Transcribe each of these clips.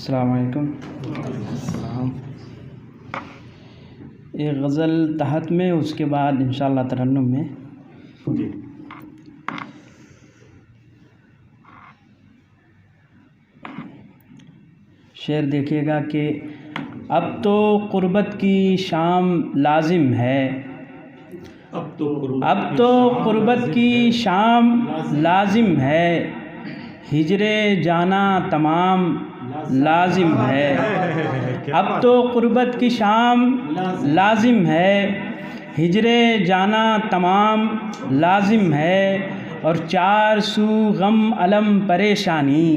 अस्सलाम वालेकुम। एक गज़ल तहत में, उसके बाद इंशाअल्लाह तरन्नुम में। शेर देखिएगा कि अब तो क़ुर्बत की शाम लाजिम है, अब तो क़ुर्बत की शाम लाजिम है, हिजरे जाना तमाम लाजिम है। अब तो क़ुर्बत की शाम लाजिम है, हिजरे जाना तमाम लाजिम है। और चार सू गम अलम परेशानी,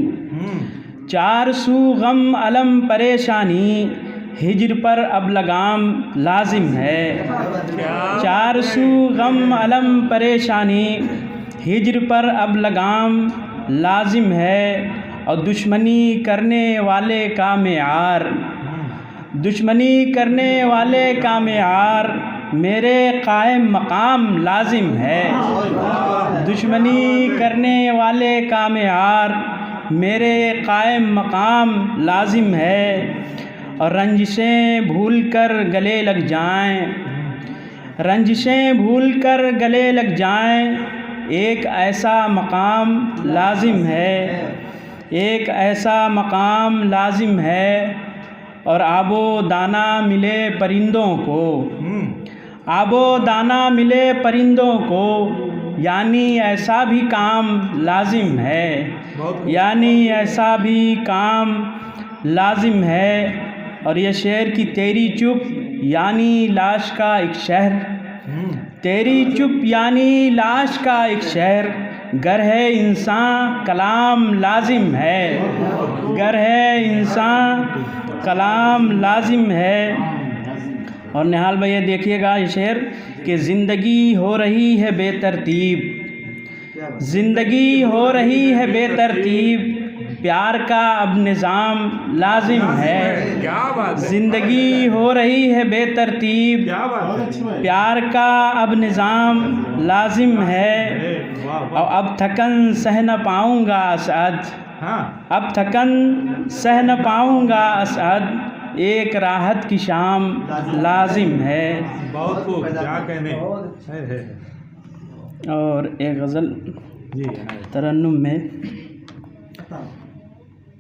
चार सू गम अलम परेशानी, हिजर पर अब लगाम लाजिम है। चार सू गम अलम परेशानी, हिजर पर अब लगाम लाजिम है। और दुश्मनी करने वाले का मेयार, दुश्मनी करने वाले का मेयार, मेरे कायम मकाम लाजिम है। दुश्मनी करने वाले का मेयार, मेरे कायम मकाम लाजिम है। और रंजिशें भूल कर गले लग जाएं, रंजिशें भूल कर गले लग जाएं, एक ऐसा मकाम लाजिम है, एक ऐसा मकाम लाजिम है। और आबो दाना मिले परिंदों को, आबो दाना मिले परिंदों को, यानी ऐसा भी काम लाजिम है, यानी ऐसा भी काम लाजिम है। और ये शेर की तेरी चुप यानी लाश का एक शहर, तेरी चुप यानी लाश का एक शहर, गर है इंसान कलाम लाजिम है, गर है इंसान कलाम लाजिम है। और निहाल भैया देखिएगा ये शेर कि ज़िंदगी हो रही है बेतरतीब, ज़िंदगी हो रही है बेतरतीब, प्यार का अब निज़ाम लाजिम है। ज़िंदगी हो रही है बेतरतीब, प्यार का अब निज़ाम लाजिम है। और अब थकन सह न पाऊँगा असद, अब थकन सह न पाऊँगा असद, एक राहत की शाम लाजिम है। बहुत खूब, क्या कहने। और एक गज़ल तरन्नुम में।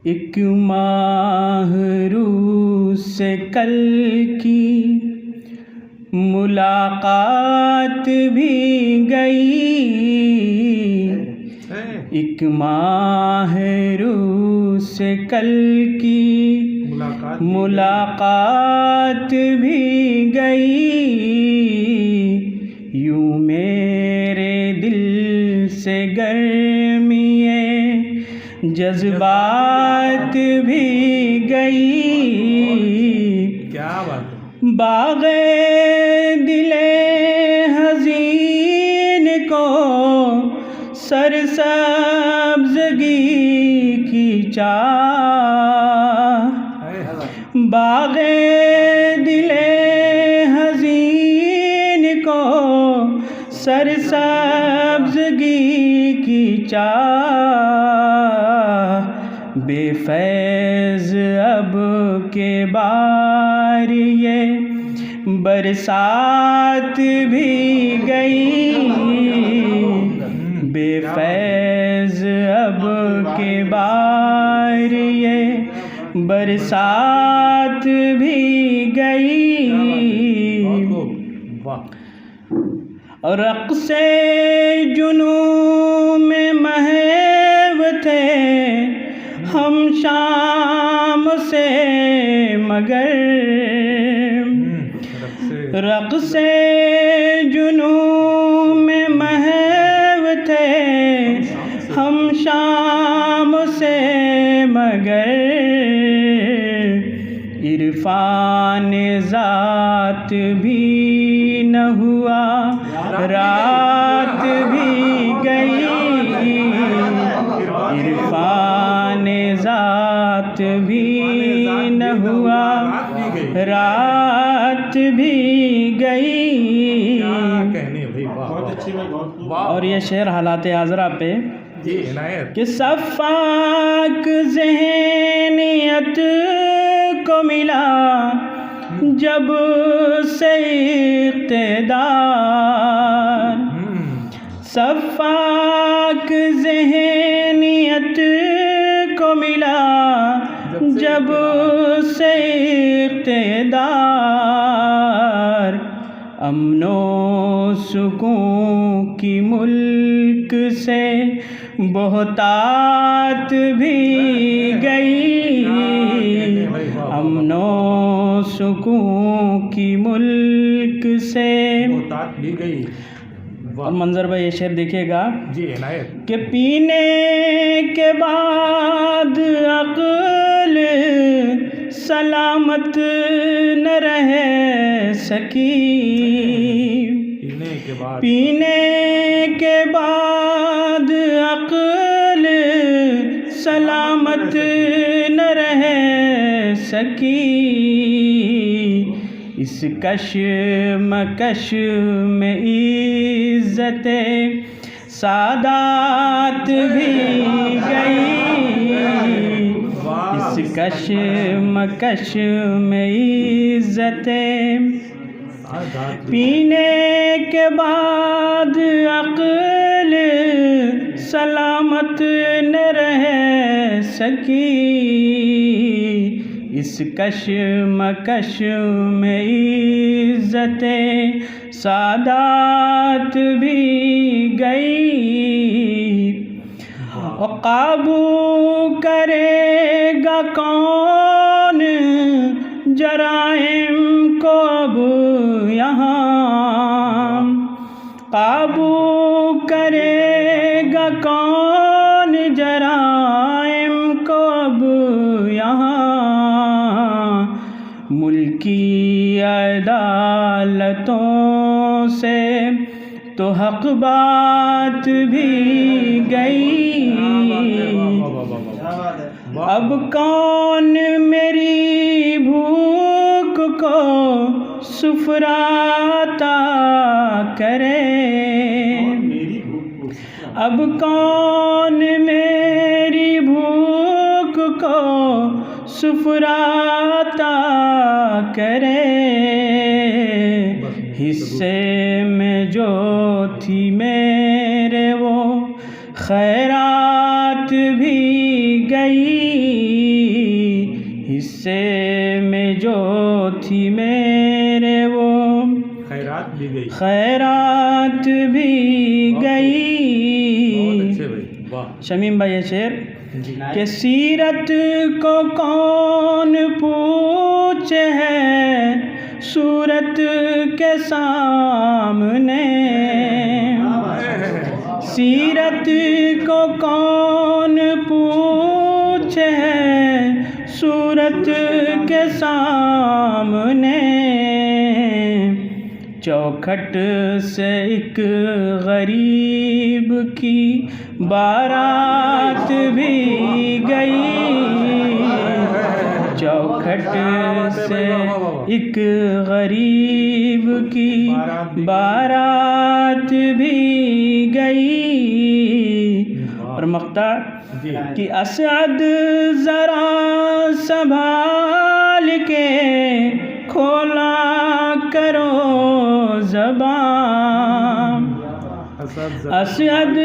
एक माह रूह से कल की मुलाकात भी गई, एक माह रूह से कल की मुलाकात भी गई, यूं मेरे दिल से गर्मिए जज्बात भी गई। क्या बात है। बाग़े दिले हज़ीन को सरसब्ज़गी की चाह, बाग़े दिले हज़ीन को सरसब्ज़गी की चाह, बेफैज़ अब के बार ये बरसात भी गई, बेफैज़ अब के बार ये बरसात भी गई। रक़्से जुनू में महव थे हम शाम से मगर, रक़्से जुनू में महव थे हम शाम से मगर, इरफान ज़ात भी न हुआ रात भी गई, इरफान ज़ात भी न हुआ रात भी गई। और ये शेर हालात हाज़रा पे जी इनायत कि सफ़ाक ज़हनियत को मिला जब से इक़्तिदार, सफ़ाक ज़हनियत को मिला जब से इक़्तिदार, अमनो सुकून की मुल्क से बहुतात भी गई, अमनो सुकून की मुल्क से बहुतात भी गई। और मंजर भाई ये शेर देखिएगा जी इनायत कि पीने के बाद अक़ल सलामत न रह सकी, पीने के बाद अक़ल सलामत न रह सकी, इस कशमकश में इज़्ज़ते सादात भी गई, इस कशमकश में इज़्ज़ते पीने के बाद अक़ल सलामत न रह सकी, इस कशमकश में इज़्ज़ते सादात भी गई, और काबू करेगा कौन जराइम को अब यहाँ, काबू करेगा कौन जराइम को अब यहाँ, मुल्की अदालतों से तो हक़ बात भी गई, अब कौन मेरी भूख को सुफ़राता करे, अब कौन मेरी भूख को सुफ़राता करे, हिस्से में जो थी मेरे वो खैरात भी गई, हिस्से में जो थी मेरे वो खैरात भी गई, खैरात भी गई। शमीम भाई ये शेर कि सीरत को कौन पूछे है सूरत के सामने, सीरत को कौन पूछे है सूरत के सामने, चौखट से एक गरीब की बारात भी गई, चौखट से एक गरीब की बारात भी गई। और मक्ता कि असद ज़रा संभाल के खोला करो ज़बान, असद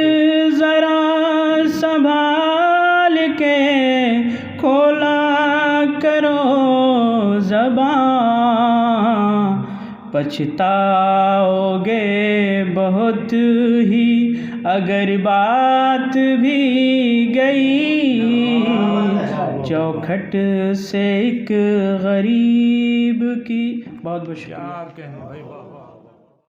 ज़रा संभाल के खोला करो ज़बान, पछताओगे बहुत ही अगर बात भी गई, चौखट से एक गरीब की। बहुत बहुत शुक्रिया। क्या कहने भाई।